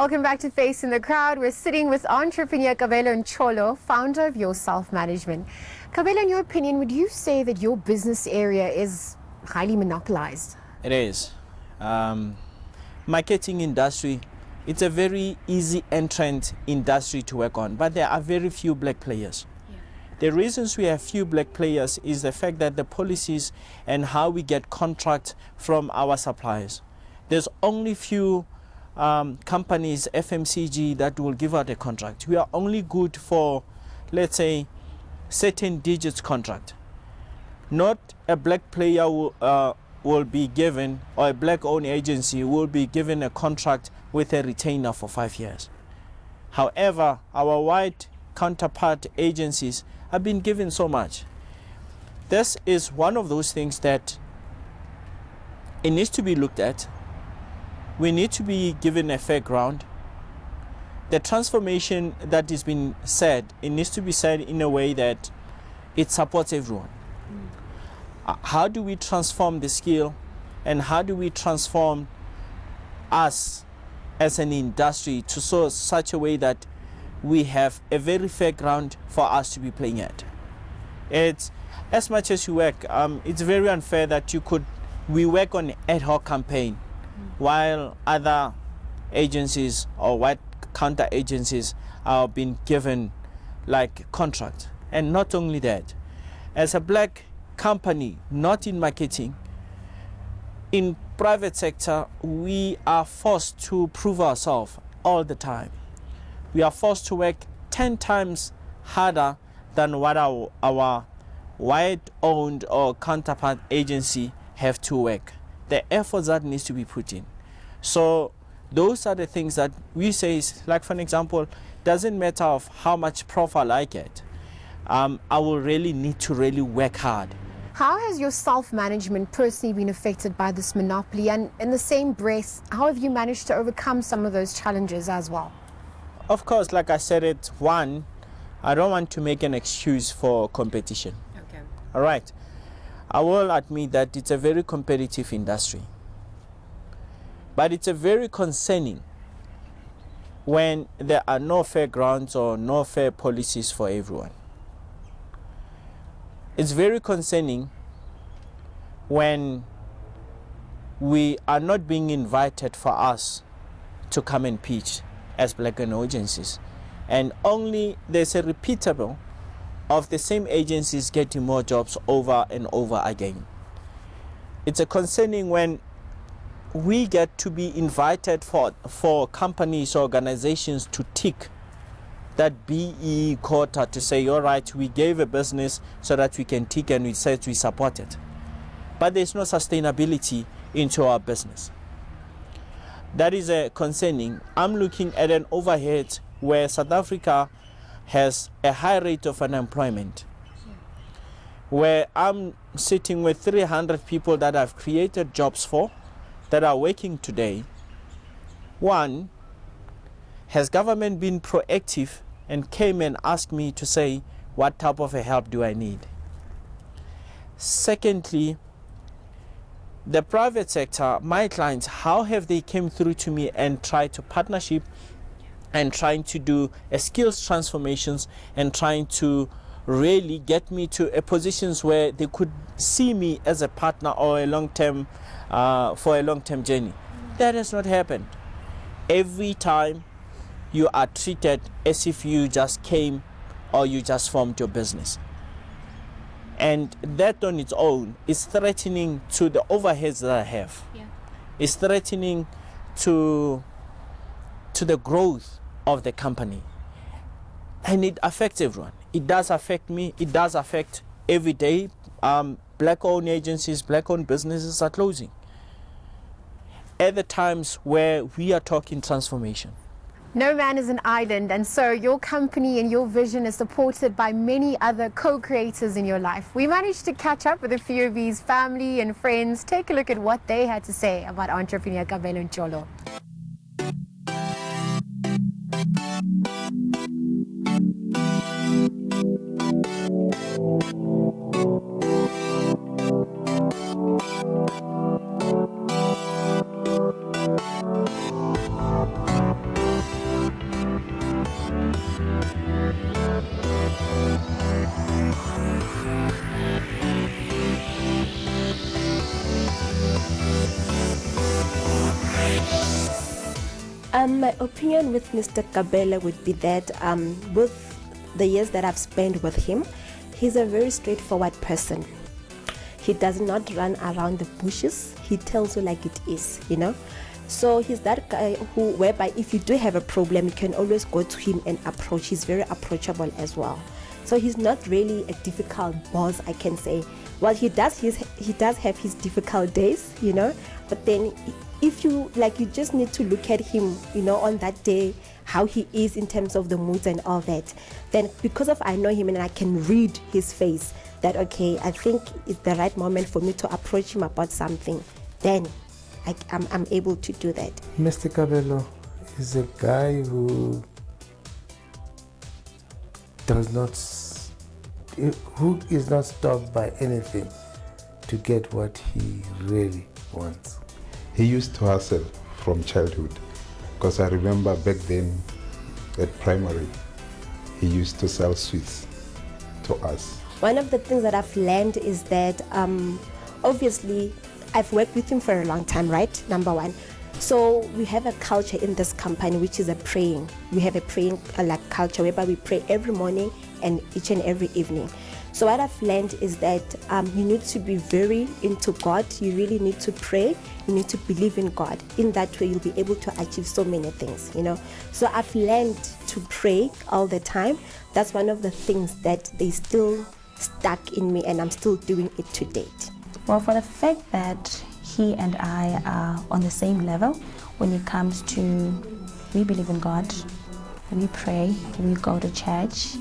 Welcome back to Face in the Crowd. We're sitting with entrepreneur Kabelo Ncholo, founder of YourSelf Management. Kabelo, in your opinion, would you say that your business area is highly monopolized? It is. Marketing industry, it's a very easy entrant industry to work on, but there are very few black players. The reasons we have few black players is the fact that the policies and how we get contracts from our suppliers. There's only few companies, FMCG, that will give out a contract. We are only good for, let's say, certain digits contract. Not a black player will be given, or a black-owned agency will be given a contract with a retainer for 5 years. However, our white counterpart agencies have been given so much. This is one of those things that it needs to be looked at. We need to be given a fair ground. The transformation that is being said, it needs to be said in a way that it supports everyone. How do we transform the skill, and how do we transform us as an industry to such a way that we have a very fair ground for us to be playing at? It's as much as you work, it's very unfair that we work on ad hoc campaign while other agencies or white counter agencies are being given like contract. And not only that, as a black company, not in marketing, in private sector, we are forced to prove ourselves all the time. We are forced to work 10 times harder than what our white-owned or counterpart agency have to work. The efforts that needs to be put in. So those are the things that we say is, like for an example, doesn't matter of how much profile I get, I will really need to really work hard. How has your self-management personally been affected by this monopoly? And in the same breath, how have you managed to overcome some of those challenges as well? Of course, like I said it, one, I don't want to make an excuse for competition. Okay. All right. I will admit that it's a very competitive industry. But it's a very concerning when there are no fair grounds or no fair policies for everyone. It's very concerning when we are not being invited for us to come and pitch as black-owned agencies. And only there's a repeatable of the same agencies getting more jobs over and over again. It's a concerning when we get to be invited for companies or organizations to tick that BE quota to say, all right, we gave a business so that we can tick and we said we support it. But there's no sustainability into our business. That is concerning. I'm looking at an overhead where South Africa has a high rate of unemployment, where I'm sitting with 300 people that I've created jobs for, that are working today. One, has government been proactive and came and asked me to say, what type of a help do I need? Secondly, the private sector, my clients, how have they come through to me and tried to partnership and trying to do a skills transformations and trying to really get me to a positions where they could see me as a partner or a long-term for a long-term journey. That has not happened. Every time you are treated as if you just came or you just formed your business. And that on its own is threatening to the overheads that I have. Yeah. It's threatening to the growth of the company. And it affects everyone. It does affect me. It does affect every day. Black-owned agencies, black-owned businesses are closing at the times where we are talking transformation. No man is an island, and so your company and your vision is supported by many other co-creators in your life. We managed to catch up with a few of his family and friends. Take a look at what they had to say about entrepreneur Kabelo Ncholo. My opinion with Mr. Kabelo would be that with the years that I've spent with him, he's a very straightforward person. He does not run around the bushes. He tells you like it is, you know. So he's that guy who, whereby if you do have a problem, you can always go to him and approach. He's very approachable as well. So he's not really a difficult boss, I can say. Well, he does have his difficult days, you know. But then, if you like, you just need to look at him, you know, on that day, how he is in terms of the moods and all that. Then, because of I know him and I can read his face, that okay, I think it's the right moment for me to approach him about something. Then, I'm able to do that. Mr. Kabelo is a guy who is not stopped by anything to get what he really wants. He used to hustle from childhood, because I remember back then at primary, he used to sell sweets to us. One of the things that I've learned is that obviously I've worked with him for a long time, right? Number one. So we have a culture in this company which is a praying. We have a praying culture whereby we pray every morning and each and every evening. So what I've learned is that you need to be very into God. You really need to pray. You need to believe in God. In that way, you'll be able to achieve so many things, you know. So I've learned to pray all the time. That's one of the things that they still stuck in me, and I'm still doing it to date. Well, for the fact that he and I are on the same level when it comes to, we believe in God, we pray, we go to church.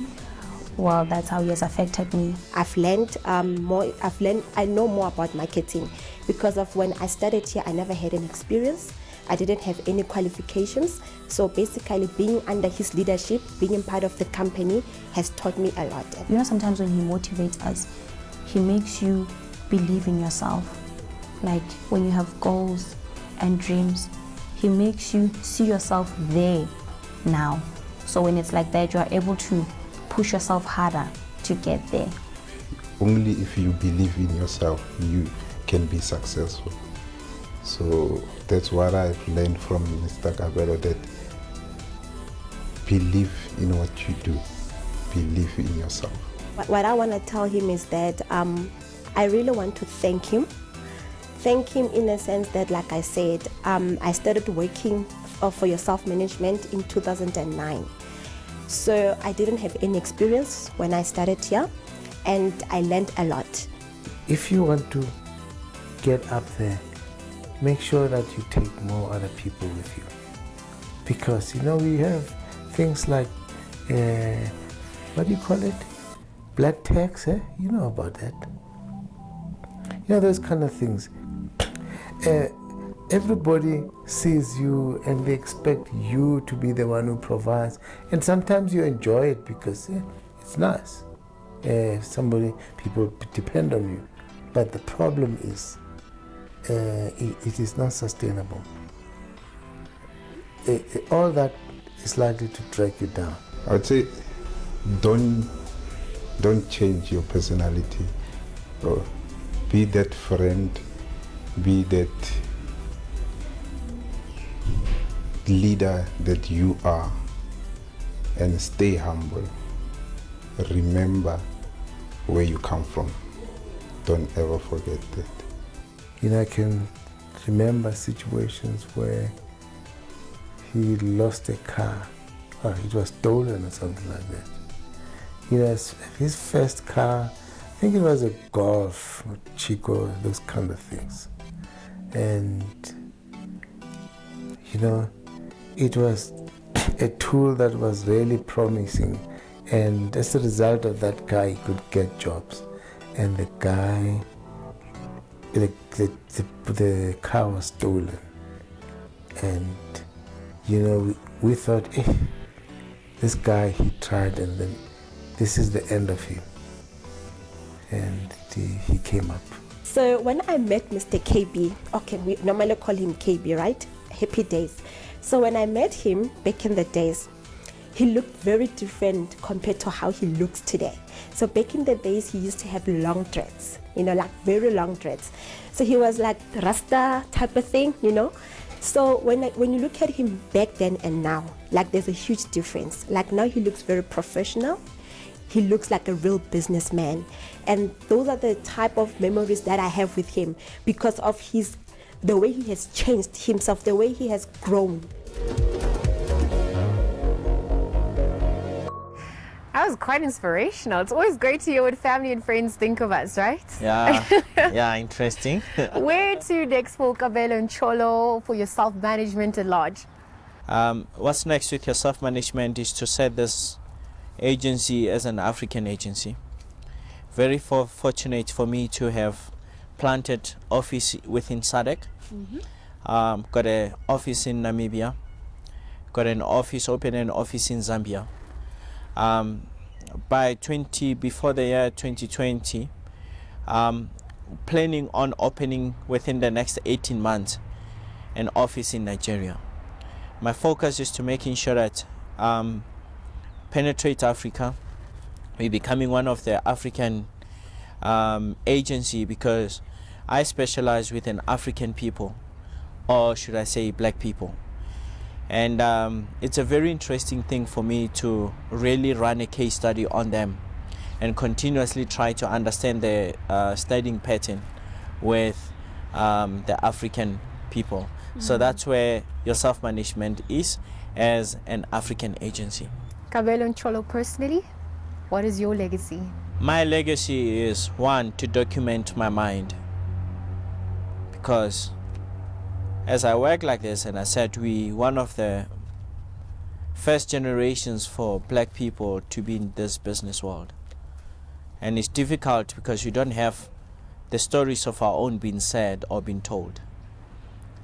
Well, that's how he has affected me. I've learned I know more about marketing because of when I started here, I never had an experience. I didn't have any qualifications. So basically being under his leadership, being part of the company has taught me a lot. You know, sometimes when he motivates us, he makes you believe in yourself. Like when you have goals and dreams, he makes you see yourself there now. So when it's like that, you are able to push yourself harder to get there. Only if you believe in yourself, you can be successful. So that's what I've learned from Mr. Kabelo, that believe in what you do, believe in yourself. What I want to tell him is that I really want to thank him. Thank him in a sense that, like I said, I started working for your self-management in 2009. So I didn't have any experience when I started here, and I learned a lot. If you want to get up there, make sure that you take more other people with you. Because, you know, we have things like, what do you call it? Black tax, eh? You know about that. You know, those kind of things. Everybody sees you and they expect you to be the one who provides. And sometimes you enjoy it because it's nice. People depend on you. But the problem is, it is not sustainable. All that is likely to drag you down. I would say, don't change your personality. Be that friend, be that leader that you are, and stay humble. Remember where you come from. Don't ever forget that. You know, I can remember situations where he lost a car, or it was stolen or something like that. You know, his first car, I think it was a Golf, or Chico, those kind of things. And, you know, it was a tool that was really promising, and as a result of that guy, he could get jobs. And the guy, the car was stolen. And, you know, we thought, this guy, he tried, and then this is the end of him. And he came up. So when I met Mr. KB, okay, we normally call him KB, right? Happy Days. So when I met him back in the days, he looked very different compared to how he looks today. So back in the days, he used to have long dreads, you know, like very long dreads. So he was like Rasta type of thing, you know. So when you look at him back then and now, like there's a huge difference. Like now he looks very professional. He looks like a real businessman. And those are the type of memories that I have with him because of the way he has changed himself, the way he has grown. That was quite inspirational. It's always great to hear what family and friends think of us, right? Yeah, yeah, interesting. Where to next for Kabelo and Ncholo for your self-management at large? What's next with your self-management is to set this agency as an African agency. Very fortunate for me to have planted office within SADC. Got an office in Namibia. Got an office, opened an office in Zambia. Before the year 2020, planning on opening within the next 18 months an office in Nigeria. My focus is to making sure that penetrate Africa. We're becoming one of the African agency because I specialize within African people, or should I say black people. And it's a very interesting thing for me to really run a case study on them and continuously try to understand the studying pattern with the African people. So that's where your self-management is as an African agency. Kabelo and Ncholo, personally, what is your legacy? My legacy is, one, to document my mind. Because as I work like this, and I said we one of the first generations for black people to be in this business world. And it's difficult because you don't have the stories of our own being said or being told.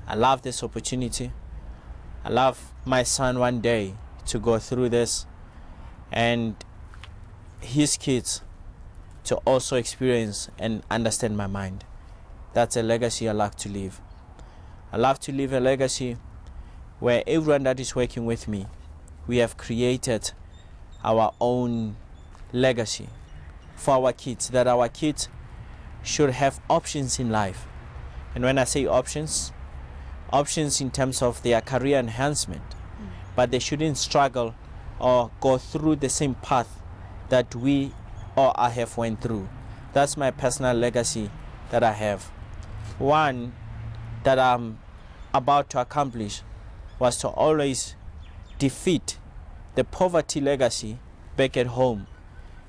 I love this opportunity. I love my son one day to go through this and his kids to also experience and understand my mind. That's a legacy I like to leave. I love to leave a legacy where everyone that is working with me, we have created our own legacy for our kids, that our kids should have options in life. And when I say options in terms of their career enhancement, but they shouldn't struggle or go through the same path that we or I have went through. That's my personal legacy that I have. One that I'm about to accomplish was to always defeat the poverty legacy back at home.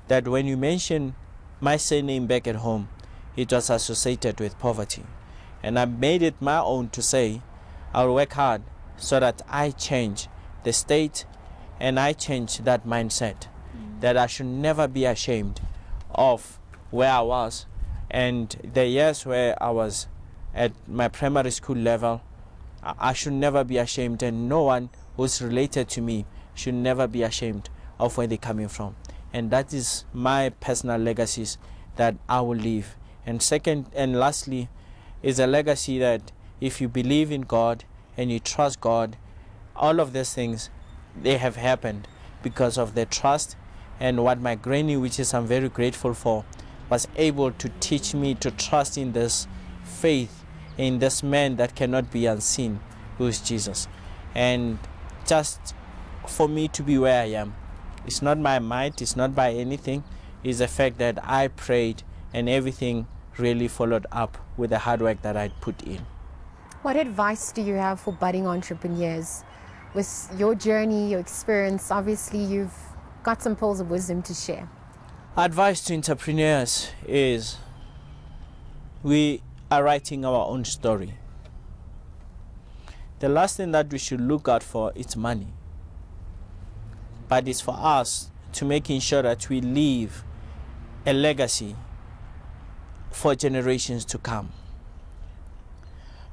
That when you mention my surname back at home, it was associated with poverty. And I made it my own to say, I'll work hard so that I change the state and I change that mindset. That I should never be ashamed of where I was and the years where I was at my primary school level. I should never be ashamed, and no one who's related to me should never be ashamed of where they're coming from. And that is my personal legacies that I will leave. And second and lastly is a legacy that if you believe in God and you trust God, all of these things, they have happened because of the trust and what my granny, which is I'm very grateful for, was able to teach me to trust in this faith, in this man that cannot be unseen, who is Jesus. And just for me to be where I am, it's not my might, it's not by anything, it's the fact that I prayed and everything really followed up with the hard work that I'd put in. What advice do you have for budding entrepreneurs? With your journey, your experience, obviously you've got some pearls of wisdom to share. Advice to entrepreneurs is we are writing our own story. The last thing that we should look out for is money. But it's for us to making sure that we leave a legacy for generations to come.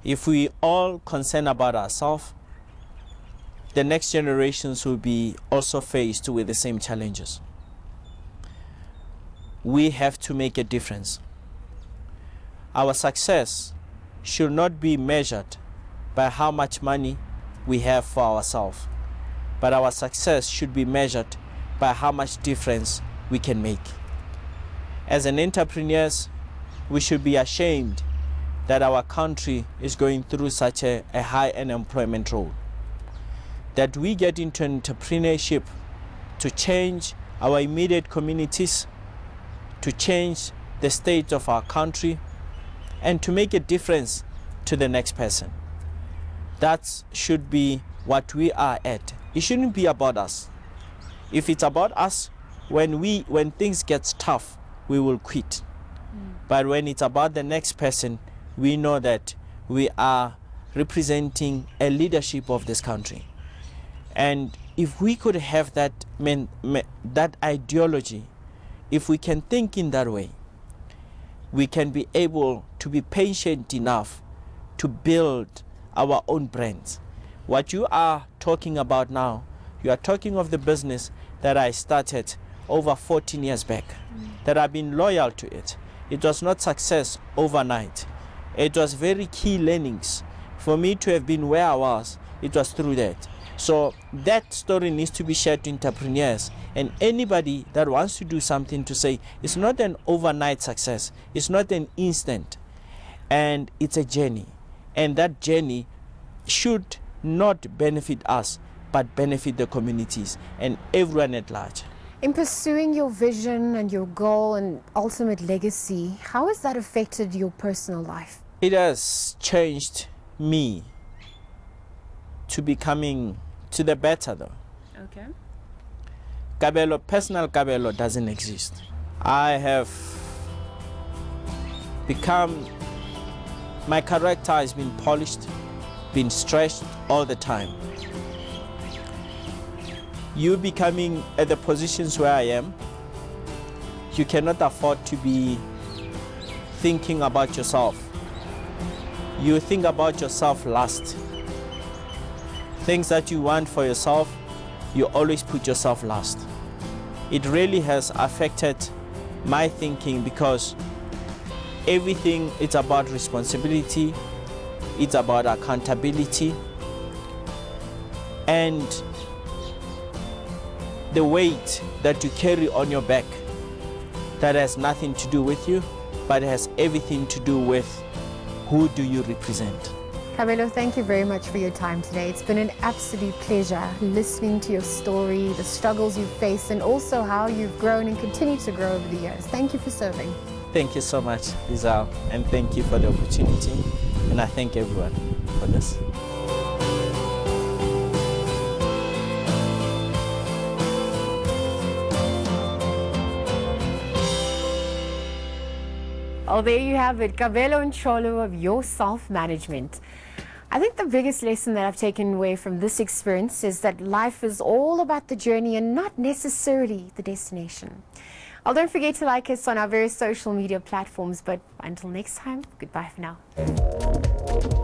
If we all concern about ourselves, the next generations will be also faced with the same challenges. We have to make a difference. Our success should not be measured by how much money we have for ourselves, but our success should be measured by how much difference we can make. As an entrepreneurs, we should be ashamed that our country is going through such a high unemployment rate, that we get into entrepreneurship to change our immediate communities, to change the state of our country, and to make a difference to the next person. That should be what we are at. It shouldn't be about us. If it's about us, when things get tough, we will quit. But when it's about the next person, we know that we are representing a leadership of this country. And if we could have that ideology, if we can think in that way, we can be able to be patient enough to build our own brands. What you are talking about now, you are talking of the business that I started over 14 years back, that I've been loyal to it. It was not success overnight. It was very key learnings. For me to have been where I was, it was through that. So that story needs to be shared to entrepreneurs and anybody that wants to do something, to say it's not an overnight success, it's not an instant, and it's a journey. And that journey should not benefit us, but benefit the communities and everyone at large. In pursuing your vision and your goal and ultimate legacy, how has that affected your personal life? It has changed me to becoming to the better though. Okay. Kabelo, personal Kabelo doesn't exist. I have become, my character has been polished, been stretched all the time. You becoming at the positions where I am, you cannot afford to be thinking about yourself. You think about yourself last. Things that you want for yourself, you always put yourself last. It really has affected my thinking because everything is about responsibility, it's about accountability, and the weight that you carry on your back that has nothing to do with you, but has everything to do with who do you represent. Kabelo, thank you very much for your time today. It's been an absolute pleasure listening to your story, the struggles you've faced, and also how you've grown and continue to grow over the years. Thank you for serving. Thank you so much, Rizal, and thank you for the opportunity, and I thank everyone for this. Oh, there you have it, Kabelo and Ncholo of YourSelf Management. I think the biggest lesson that I've taken away from this experience is that life is all about the journey and not necessarily the destination. Oh, don't forget to like us on our various social media platforms, but until next time, goodbye for now.